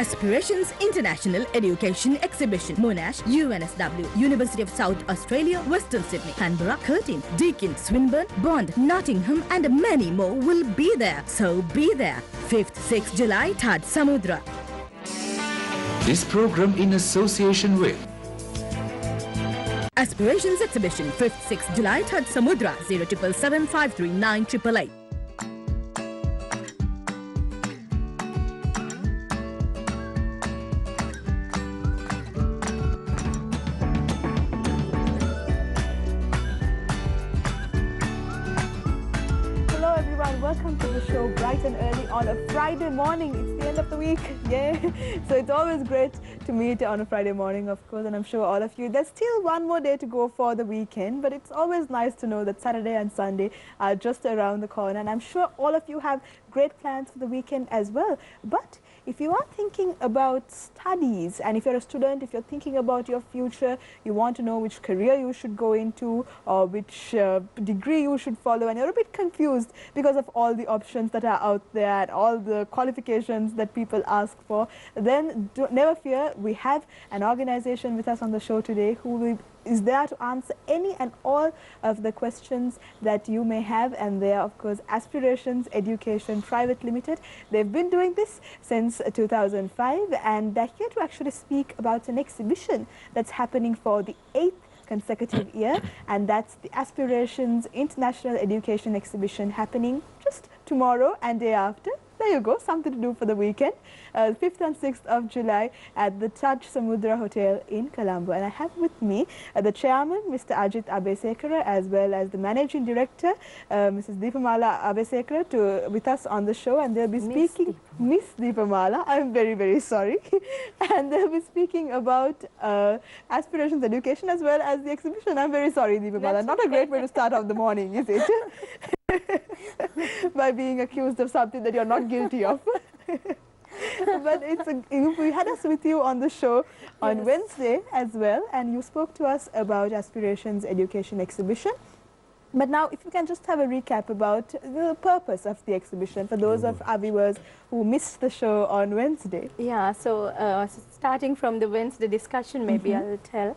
Aspirations International Education Exhibition, Monash, UNSW, University of South Australia, Western Sydney, Canberra, Curtin, Deakin, Swinburne, Bond, Nottingham and many more will be there. So be there. 5th, 6th July, 3rd Samudra. This program in association with Aspirations Exhibition, 5th, 6th July, 3rd Samudra, 0777 539 888. Welcome to the show bright and early on a Friday morning. It's the end of the week, yeah. So it's always great to meet on a Friday morning, of course, and I'm sure all of you, there's still one more day to go for the weekend, but it's always nice to know that Saturday and Sunday are just around the corner, and I'm sure all of you have great plans for the weekend as well. But if you are thinking about studies, and if you're a student, if you're thinking about your future, you want to know which career you should go into or which degree you should follow, and you're a bit confused because of all the options that are out there and all the qualifications that people ask for, then never fear, we have an organization with us on the show today who is there to answer any and all of the questions that you may have, and they are, of course, Aspirations Education Private Limited. They've been doing this since 2005, and they're here to actually speak about an exhibition that's happening for the 8th consecutive year, and that's the Aspirations International Education Exhibition happening just tomorrow and day after. There you go, something to do for the weekend. 5th and 6th of July at the Taj Samudra Hotel in Colombo. And I have with me the chairman, Mr. Ajit Abesekara, as well as the managing director, Mrs. Deepamala Abesekara, with us on the show. And they'll be speaking, Miss Deepamala, I'm very, very sorry. And they'll be speaking about Aspirations Education as well as the exhibition. I'm very sorry, Deepamala. Not a great way to start off the morning, is it? By being accused of something that you're not guilty of. But we had us with you on the show on Wednesday as well, and you spoke to us about Aspirations Education Exhibition. But now, if you can just have a recap about the purpose of the exhibition for those of our viewers who missed the show on Wednesday. Yeah, so starting from the Wednesday discussion, maybe I'll tell.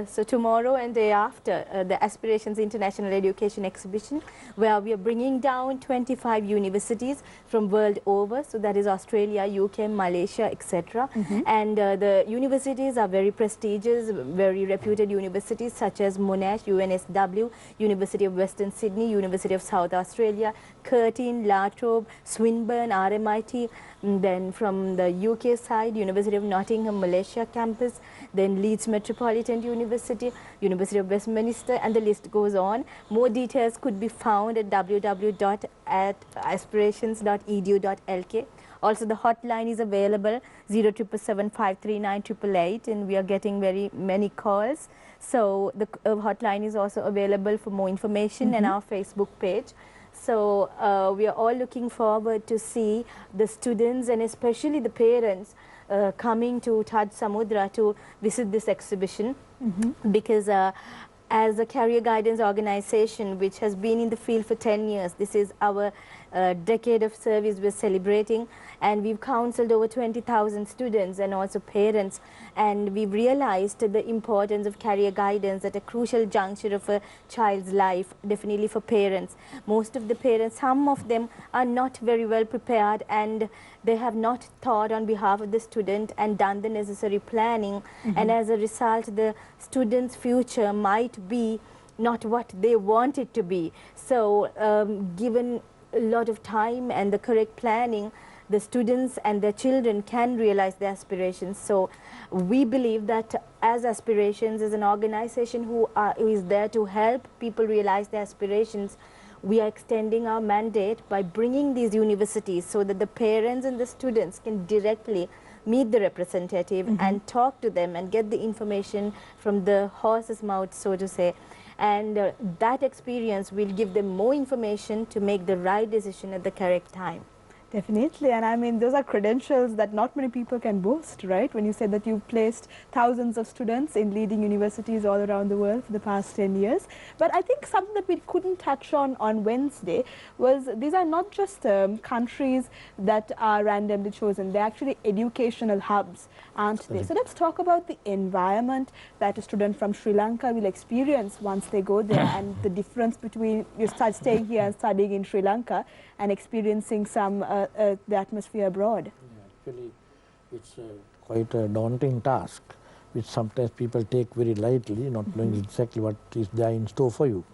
So tomorrow and day after, the Aspirations International Education Exhibition, where we are bringing down 25 universities from world over, so that is Australia, UK, Malaysia, etc. And the universities are very prestigious, very reputed universities such as Monash, UNSW, University of Western Sydney, University of South Australia, Curtin, La Trobe, Swinburne, RMIT. Then from the UK side, University of Nottingham, Malaysia campus, then Leeds Metropolitan University, University of Westminster, and the list goes on. More details could be found at www.aspirations.edu.lk. Also, the hotline is available 0777 539 888, and we are getting very many calls. So the hotline is also available for more information on our Facebook page. So we are all looking forward to see the students and especially the parents coming to Taj Samudra to visit this exhibition, because as a career guidance organization which has been in the field for 10 years, this is our decade of service we're celebrating, and we've counseled over 20,000 students and also parents, and we've realized the importance of career guidance at a crucial juncture of a child's life, definitely for parents. Most of the parents, some of them are not very well prepared, and they have not thought on behalf of the student and done the necessary planning, and as a result the student's future might be not what they want it to be. So given a lot of time and the correct planning, the students and their children can realize their aspirations. So we believe that as Aspirations, as an organization who is there to help people realize their aspirations, we are extending our mandate by bringing these universities so that the parents and the students can directly meet the representative and talk to them and get the information from the horse's mouth, so to say. And that experience will give them more information to make the right decision at the correct time. Definitely, and I mean those are credentials that not many people can boast, right? When you said that you've placed thousands of students in leading universities all around the world for the past 10 years. But I think something that we couldn't touch on Wednesday was these are not just countries that are randomly chosen, they're actually educational hubs, aren't they? So let's talk about the environment that a student from Sri Lanka will experience once they go there and the difference between you start staying here and studying in Sri Lanka and experiencing some the atmosphere abroad. Yeah, actually, it's quite a daunting task, which sometimes people take very lightly, not knowing exactly what is there in store for you.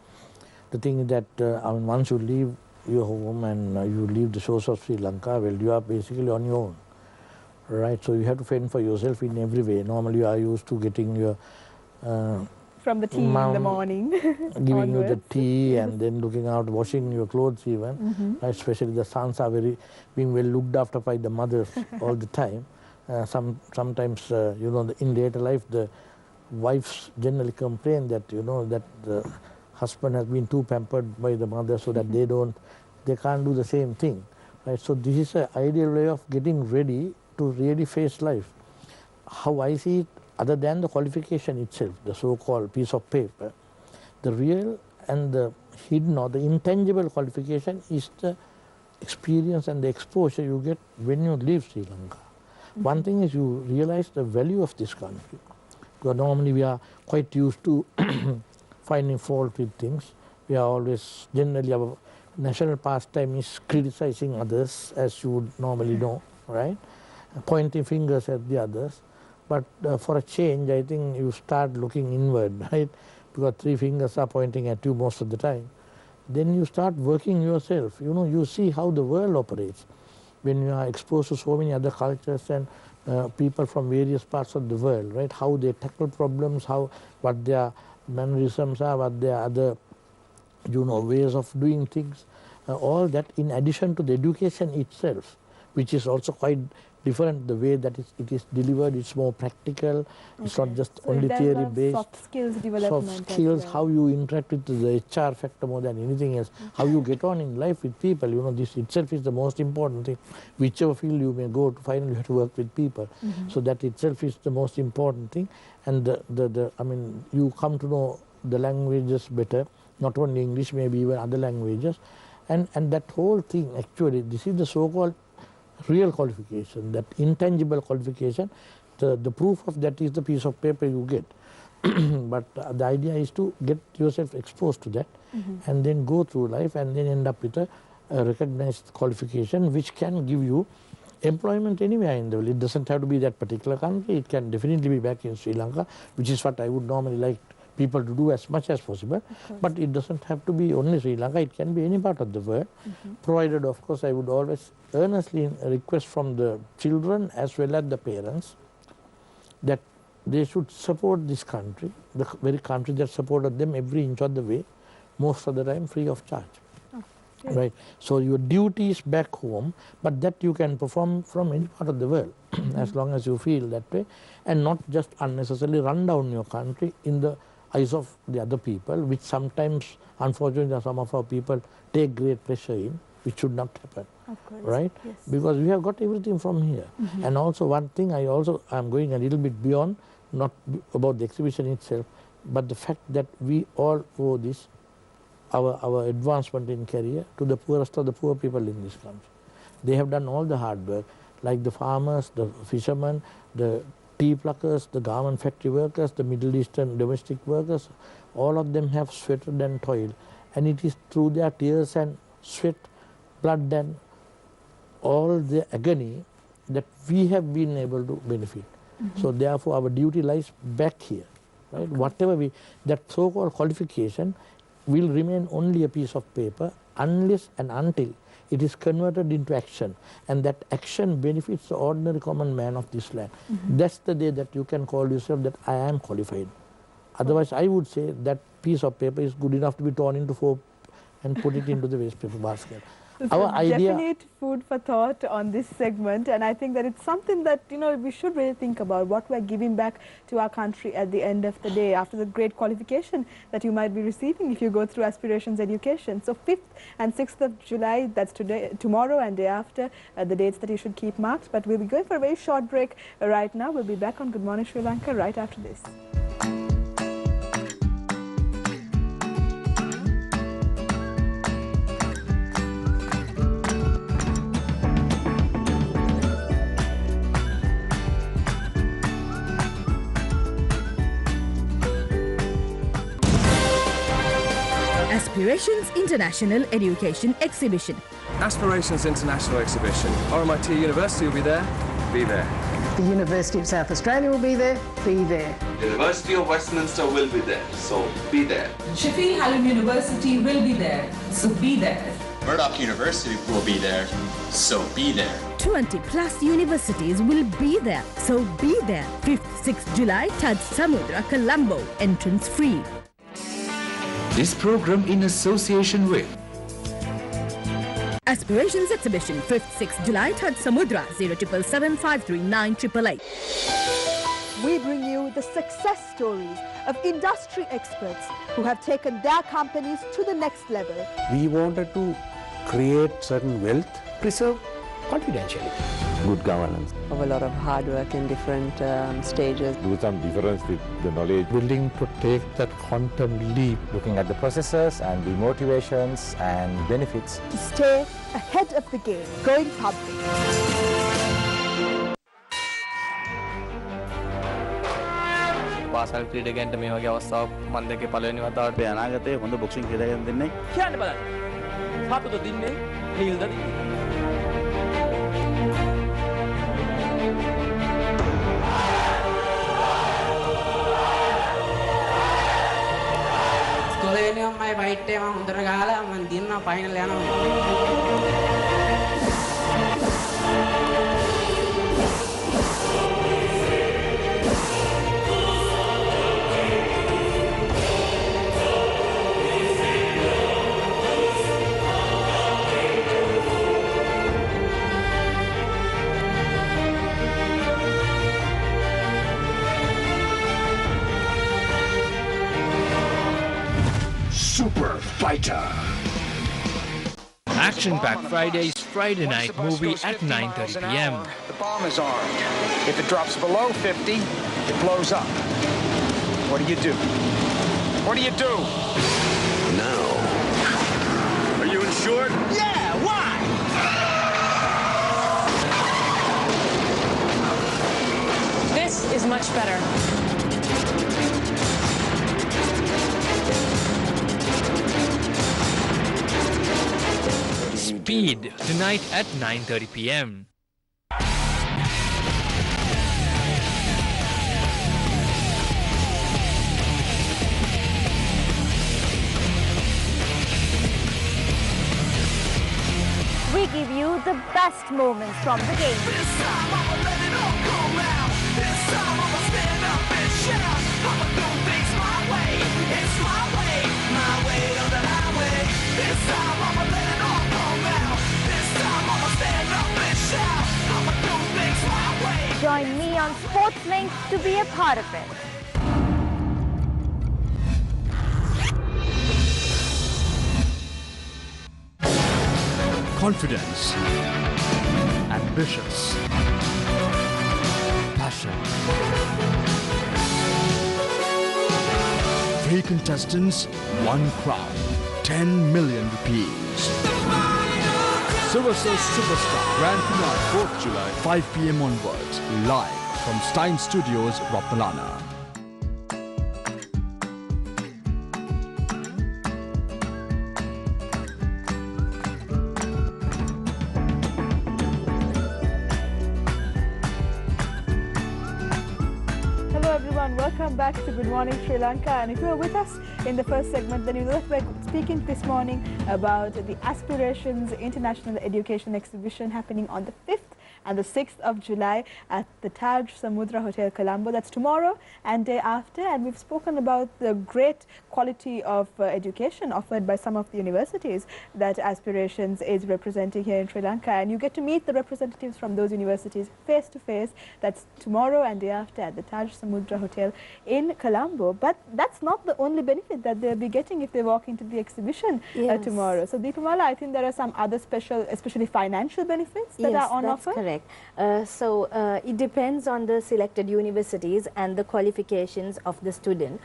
The thing is that I mean, once you leave your home and you leave the shores of Sri Lanka, well, you are basically on your own, right? So you have to fend for yourself in every way. Normally, you are used to getting your from the tea in the morning, giving you the tea and then looking out, washing your clothes even. Right? Especially the sons are being well looked after by the mothers all the time. Sometimes you know, in later life, the wives generally complain that that the husband has been too pampered by the mother, so that they can't do the same thing. Right? So this is an ideal way of getting ready to really face life. How I see it, other than the qualification itself, the so-called piece of paper, the real and the hidden or the intangible qualification is the experience and the exposure you get when you leave Sri Lanka. One thing is you realize the value of this country. Because normally we are quite used to finding fault with things. We are always, generally our national pastime is criticizing others, as you would normally know, right? Pointing fingers at the others. But for a change, I think you start looking inward, right? Because three fingers are pointing at you most of the time. Then you start working yourself. You see how the world operates. When you are exposed to so many other cultures and people from various parts of the world, right? How they tackle problems, what their mannerisms are, what their other, ways of doing things. All that in addition to the education itself, which is also quite different. The way that it is delivered, it's more practical. Okay. It's not just so only theory based. Soft skills development. Soft skills, how you interact with the HR factor more than anything else. How you get on in life with people. This itself is the most important thing. Whichever field you may go to, finally you have to work with people. So that itself is the most important thing. And I mean, you come to know the languages better. Not only English, maybe even other languages. And that whole thing, actually, this is the so-called real qualification, that intangible qualification. The proof of that is the piece of paper you get. But the idea is to get yourself exposed to that and then go through life and then end up with a recognized qualification which can give you employment anywhere in the world. It doesn't have to be that particular country. It can definitely be back in Sri Lanka, which is what I would normally like people to do as much as possible. But it doesn't have to be only Sri Lanka. It can be any part of the world, provided, of course, I would always earnestly request from the children as well as the parents that they should support this country, the very country that supported them every inch of the way, most of the time free of charge. Right? So your duty is back home, but that you can perform from any part of the world as long as you feel that way, and not just unnecessarily run down your country in the eyes of the other people, which sometimes, unfortunately, some of our people take great pleasure in, which should not happen. Of course. Right? Yes. Because we have got everything from here. And also one thing I'm going a little bit beyond, not about the exhibition itself, but the fact that we all owe this, our advancement in career, to the poorest of the poor people in this country. They have done all the hard work, like the farmers, the fishermen, the tea pluckers, the garment factory workers, the Middle Eastern domestic workers. All of them have sweated and toiled. And it is through their tears and sweat, blood and all the agony that we have been able to benefit. So therefore our duty lies back here. Right? Whatever that so-called qualification will remain only a piece of paper unless and until it is converted into action, and that action benefits the ordinary common man of this land. That's the day that you can call yourself that I am qualified. Otherwise, I would say that piece of paper is good enough to be torn into four and put it into the waste paper basket. Our idea... Definite food for thought on this segment, and I think that it's something that, you know, we should really think about, what we're giving back to our country at the end of the day, after the great qualification that you might be receiving if you go through Aspirations education. So 5th and 6th of July, that's today, tomorrow and day after, the dates that you should keep marked. But we'll be going for a very short break right now. We'll be back on Good Morning Sri Lanka right after this. Aspirations International Education Exhibition. Aspirations International Exhibition. RMIT University will be there. Be there. The University of South Australia will be there. Be there. The University of Westminster will be there. So be there. Sheffield Hallam University will be there. So be there. Murdoch University will be there. So be there. 20 plus universities will be there. So be there. 5th, 6th July, Taj Samudra, Colombo. Entrance free. This program in association with Aspirations Exhibition, 5th, 6th July, Taj Samudra, 0777 539 888. We bring you the success stories of industry experts who have taken their companies to the next level. We wanted to create certain wealth, preserve confidentiality. Good governance. Of a lot of hard work in different stages. Do some difference with the knowledge. Willing to take that quantum leap. Looking at the processes and the motivations and benefits. To stay ahead of the game, going public. පාසල් ක්‍රීඩකයන්ට මේ වගේ අවස්ථාවක් මම දෙකේ පළවෙනි වතාවට මේ අනාගතයේ හොඳ බොක්සිං ක්‍රීඩකයන් දෙන්නේ කියන්න බලන්න. සතුට දින්නේ හීල්ද දින්නේ. ඉස්කෝලේ වෙනවා මම ෆයිට් එක මම හොඳට ගහලා මම දිනනවා ෆයිනල් යනවා. Super Fighter. Action-packed Fridays Friday night movie at 9:30 p.m. The bomb is armed. If it drops below 50, it blows up. What do you do? What do you do? No. Are you insured? Yeah, why? This is much better. Speed tonight at 9:30 p.m. We give you the best moments from the game. This time I'ma let it all come out. This time I'ma stand up and shout. I'ma do things my way. It's my way on the highway. This time I'ma let it all come out. This time I'ma stand up and shout. I'ma do things my way. Join me on SportsLink to be a part of it. Confidence, ambitious, passion. 3 contestants, 1 crown, 10 million rupees. Silver Surf Superstar Grand Finale 4th July, 5 p.m. onwards, live from Stein Studios, Ratmalana. Welcome back to Good Morning Sri Lanka, and if you were with us in the first segment, then you know that we're speaking this morning about the Aspirations International Education Exhibition happening on the 5th and the 6th of July at the Taj Samudra Hotel, Colombo. That's tomorrow and day after. And we've spoken about the great quality of education offered by some of the universities that Aspirations is representing here in Sri Lanka. And you get to meet the representatives from those universities face to face. That's tomorrow and day after at the Taj Samudra Hotel in Colombo. But that's not the only benefit that they'll be getting if they walk into the exhibition tomorrow. So Deepamala, I think there are some other special, especially financial benefits that are on offer. Yes, that's correct. It depends on the selected universities and the qualifications of the student.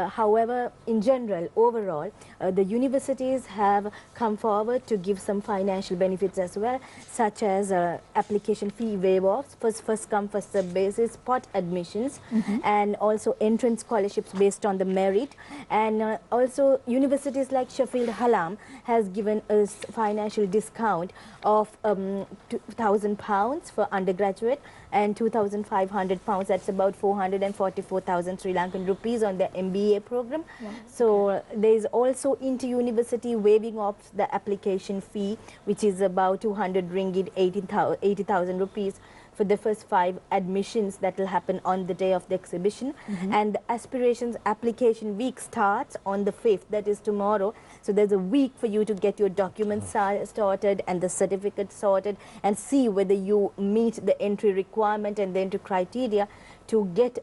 However, in general, overall, the universities have come forward to give some financial benefits as well, such as application fee waiver-offs, first come, first served basis, spot admissions, and also entrance scholarships based on the merit. And also universities like Sheffield Hallam has given us financial discount of £2,000 for undergraduate and £2,500, that's about 444,000 Sri Lankan rupees on the MBA program. So there is also inter-university waiving off the application fee, which is about 200 ringgit, 80,000 rupees for the first 5 admissions that will happen on the day of the exhibition. And the Aspirations application week starts on the 5th, that is tomorrow. So there's a week for you to get your documents sorted and the certificate sorted and see whether you meet the entry requirement and the entry criteria to get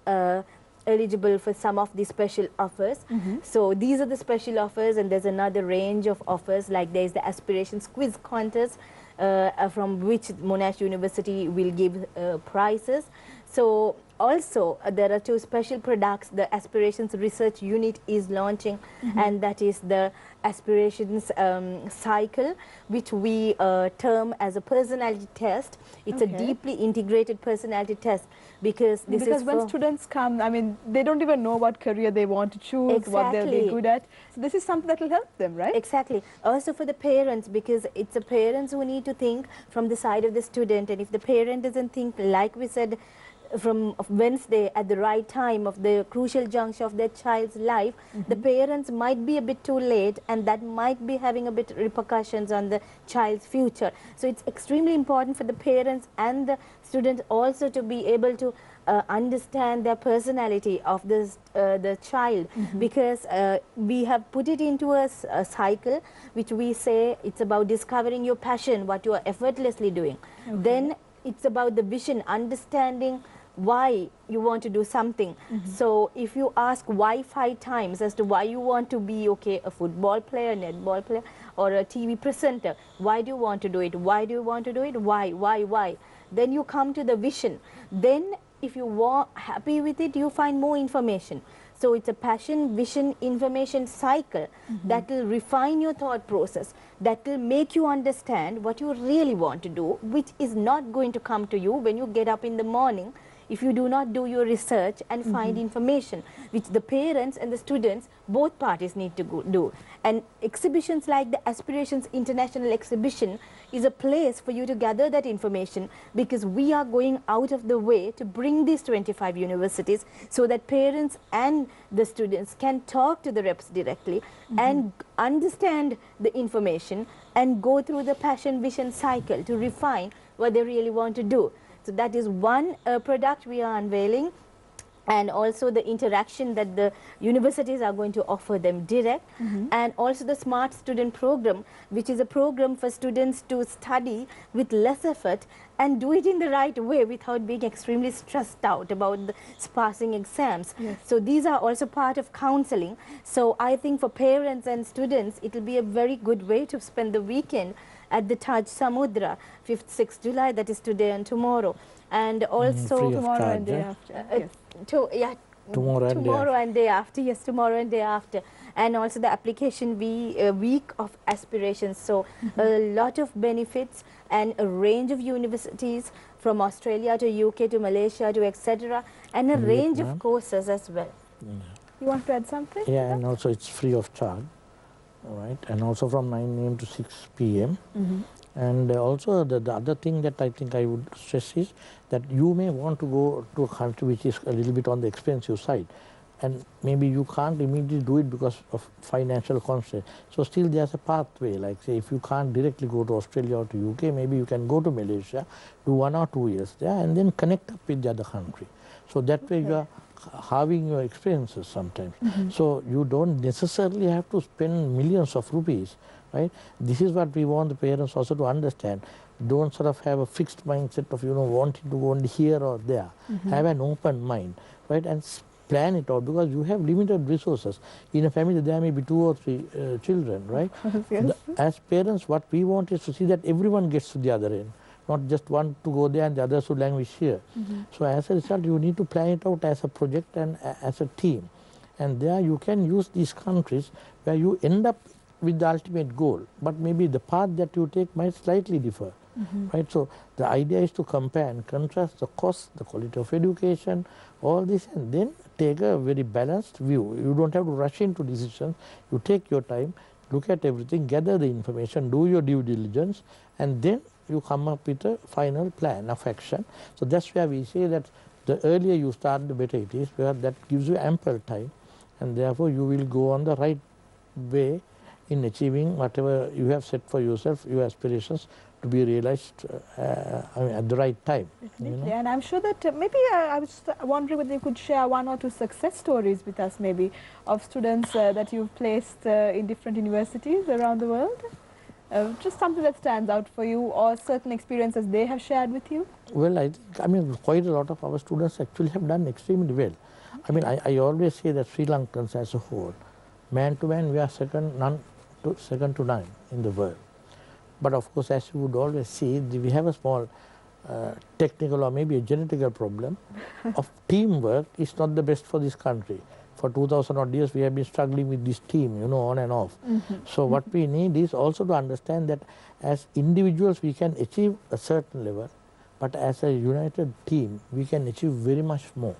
eligible for some of the special offers. So these are the special offers, and there's another range of offers, like there's the Aspirations quiz contest, from which Monash University will give prizes. So also there are 2 special products the Aspirations Research Unit is launching, and that is the Aspirations cycle, which we term as a personality test. It's a deeply integrated personality test, because when students come, I mean, they don't even know what career they want to choose, what they'll be good at. So this is something that will help them, right? Exactly. Also for the parents, because it's the parents who need to think from the side of the student, and if the parent doesn't think, like we said, from Wednesday at the right time of the crucial juncture of their child's life, the parents might be a bit too late, and that might be having a bit repercussions on the child's future. So it's extremely important for the parents and the students also to be able to understand the personality of this, the child, because we have put it into a cycle which we say it's about discovering your passion, what you are effortlessly doing. Then it's about the vision, understanding why you want to do something. So if you ask why 5 times as to why you want to be, a football player, netball player, or a TV presenter, why do you want to do it? Why do you want to do it? Why? Then you come to the vision. Then if you are happy with it, you find more information. So it's a passion, vision, information cycle that will refine your thought process, that will make you understand what you really want to do, which is not going to come to you when you get up in the morning if you do not do your research and find information, which the parents and the students, both parties need to do. And exhibitions like the Aspirations International Exhibition is a place for you to gather that information, because we are going out of the way to bring these 25 universities so that parents and the students can talk to the reps directly and understand the information and go through the passion vision cycle to refine what they really want to do. So that is one product we are unveiling, and also the interaction that the universities are going to offer them direct, and also the Smart Student Program, which is a program for students to study with less effort and do it in the right way without being extremely stressed out about the passing exams. So these are also part of counseling. So I think for parents and students, it will be a very good way to spend the weekend at the Taj Samudra, 5th, 6th July, that is today and tomorrow. And also tomorrow and day after. Tomorrow and day after. Yes, tomorrow and day after. And also the application week of Aspirations. So a lot of benefits and a range of universities from Australia to UK to Malaysia to etc. And a range of courses as well. You want to add something? Yeah, and also it's free of charge. All right, and also from 9 AM to 6 PM. And also the other thing that I think I would stress is that you may want to go to a country which is a little bit on the expensive side. and maybe you can't immediately do it because of financial constraints. So still there's a pathway, like say if you can't directly go to Australia or to UK, maybe you can go to Malaysia, do 1 or 2 years there, and then connect up with the other country. So that way you are having your experiences sometimes. So you don't necessarily have to spend millions of rupees, right? This is what we want the parents also to understand. Don't sort of have a fixed mindset of, wanting to go only here or there. Have an open mind, right? And plan it out, because you have limited resources. In a family there may be 2 or 3 children, right? Yes. As parents, what we want is to see that everyone gets to the other end, not just one to go there and the others to languish here. So as a result, you need to plan it out as a project and as a team. And there you can use these countries where you end up with the ultimate goal, but maybe the path that you take might slightly differ. Right? So the idea is to compare and contrast the cost, the quality of education, all this, and then take a very balanced view. You don't have to rush into decisions. You take your time, look at everything, gather the information, do your due diligence, and then you come up with a final plan of action. So that's where we say that the earlier you start, the better it is, where that gives you ample time, and therefore you will go on the right way in achieving whatever you have set for yourself, your aspirations, to be realized at the right time. Definitely. And I'm sure that maybe I was wondering whether you could share 1 or 2 success stories with us, maybe, of students that you've placed in different universities around the world. Just something that stands out for you, or certain experiences they have shared with you. Well, I mean, quite a lot of our students actually have done extremely well. I mean, I always say that Sri Lankans as a whole, man to man, we are second to none in the world. But of course, as you would always see, we have a small technical or maybe a genetical problem of teamwork is not the best for this country. For 2000 odd years, we have been struggling with this team, on and off. So what we need is also to understand that as individuals, we can achieve a certain level, but as a united team, we can achieve very much more.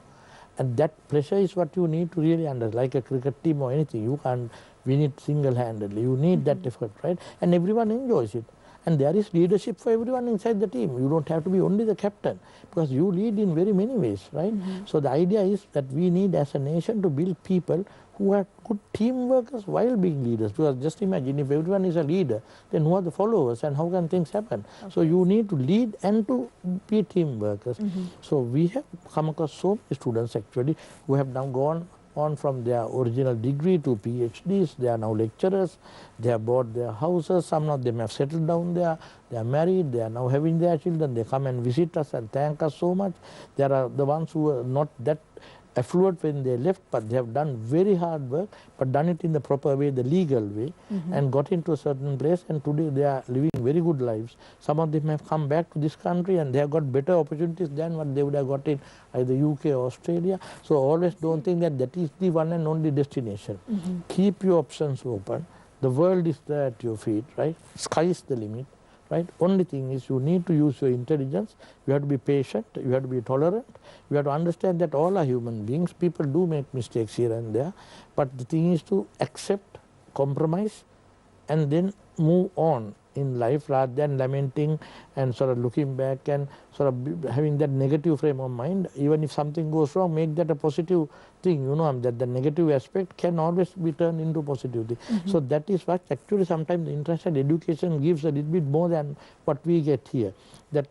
And that pressure is what you need to really understand, like a cricket team or anything. You can't win it single-handedly. You need that effort, right? And everyone enjoys it. And there is leadership for everyone inside the team. You don't have to be only the captain, because you lead in very many ways, right? So the idea is that we need as a nation to build people who are good team workers while being leaders. Because just imagine, if everyone is a leader, then who are the followers and how can things happen? So you need to lead and to be team workers. So we have come across so many students actually who have now gone on from their original degree to PhDs. They are now lecturers. They have bought their houses. Some of them have settled down there. They are married. They are now having their children. They come and visit us and thank us so much. There are the ones who are not that affluent when they left, but they have done very hard work, but done it in the proper way, the legal way, and got into a certain place, and today they are living very good lives. Some of them have come back to this country and they have got better opportunities than what they would have got in either UK or Australia. So always don't think that that is the one and only destination. Keep your options open. The world is there at your feet, right? Sky is the limit. Right? Only thing is you need to use your intelligence, you have to be patient, you have to be tolerant, you have to understand that all are human beings, people do make mistakes here and there, but the thing is to accept, compromise, and then move on in life rather than lamenting and sort of looking back and sort of having that negative frame of mind. Even if something goes wrong, make that a positive thing, that the negative aspect can always be turned into positive thing. So that is what actually sometimes the international education gives a little bit more than what we get here. That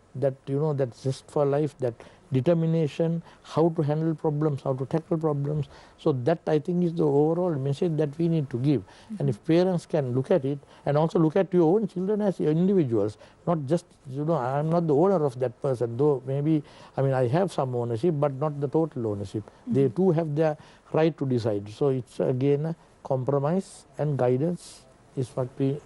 zest for life, that determination, how to handle problems, how to tackle problems. So that I think is the overall message that we need to give. And if parents can look at it and also look at your own children as individuals, not just, I'm not the owner of that person, though maybe, I have some ownership, but not the total ownership. They too have their right to decide. So it's again a compromise and guidance is what we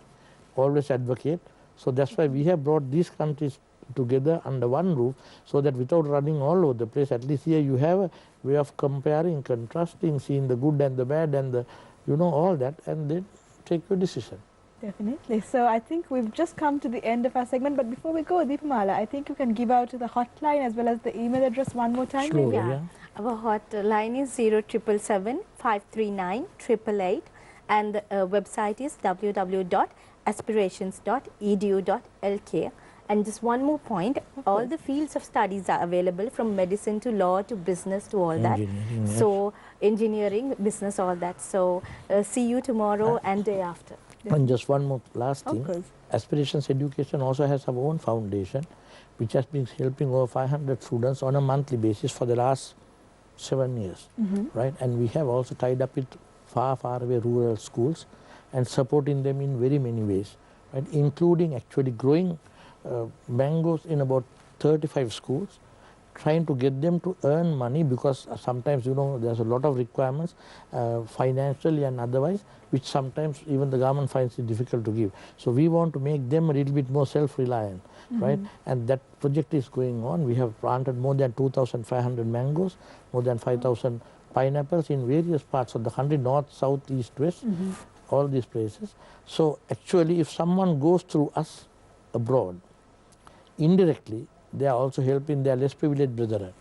always advocate. So that's why we have brought these countries together under one roof, so that without running all over the place, at least here you have a way of comparing, contrasting, seeing the good and the bad and the, all that, and then take your decision. Definitely. So I think we've just come to the end of our segment, but before we go, Deepamala, I think you can give out the hotline as well as the email address one more time. Sure, maybe? Yeah. Our hotline is 0777 539 888, and the website is www.aspirations.edu.lk. And just one more point, all the fields of studies are available, from medicine to law to business to all that. Yes. So engineering, business, all that. So see you tomorrow and day after. And just one more last thing. Aspirations Education also has our own foundation, which has been helping over 500 students on a monthly basis for the last 7 years, right? And we have also tied up with far away rural schools and supporting them in very many ways, right? Including actually growing mangoes in about 35 schools, trying to get them to earn money, because sometimes, you know, there's a lot of requirements financially and otherwise, which sometimes even the government finds it difficult to give. So we want to make them a little bit more self-reliant, right? And that project is going on. We have planted more than 2,500 mangoes, more than 5,000 pineapples in various parts of the country, north, south, east, west, all these places. So actually, if someone goes through us abroad, indirectly, they are also helping their less privileged brethren,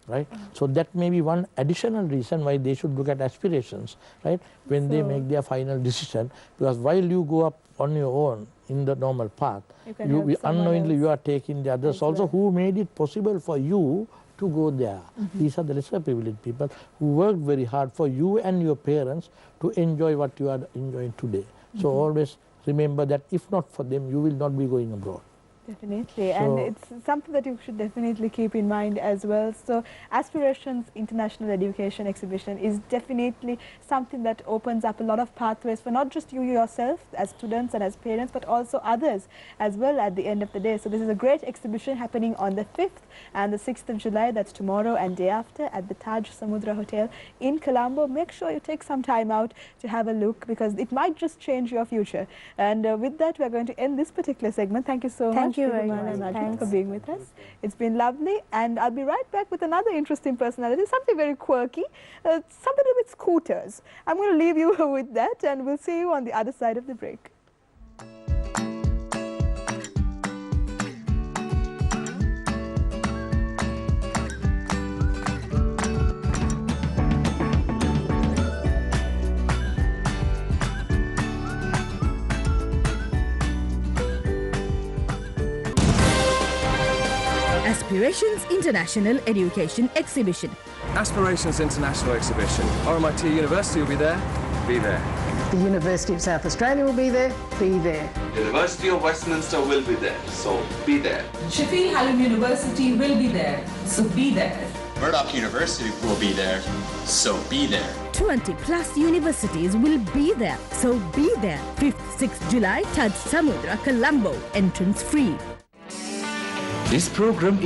right? So that may be one additional reason why they should look at Aspirations, right? When they make their final decision, because while you go up on your own in the normal path, you unknowingly you are taking the others also who made it possible for you to go there. These are the lesser privileged people who work very hard for you and your parents to enjoy what you are enjoying today. So always remember that if not for them, you will not be going abroad. Definitely, and it's something that you should definitely keep in mind as well. So Aspirations International Education Exhibition is definitely something that opens up a lot of pathways for not just you yourself as students and as parents, but also others as well at the end of the day. So this is a great exhibition happening on the 5th and the 6th of July, that's tomorrow and day after, at the Taj Samudra Hotel in Colombo. Make sure you take some time out to have a look, because it might just change your future. And with that, we're going to end this particular segment. Thank you so much. Thank you very much for being with us. It's been lovely, and I'll be right back with another interesting personality, something very quirky, something to do with scooters. I'm going to leave you with that, and we'll see you on the other side of the break. Aspirations International Education Exhibition. Aspirations International Exhibition. RMIT University will be there. Be there. The University of South Australia will be there. Be there. University of Westminster will be there. So be there. Sheffield Hallam University will be there. So be there. Murdoch University will be there. So be there. 20+ universities will be there. So be there. 5th, 6th July, Taj Samudra, Colombo. Entrance free. This program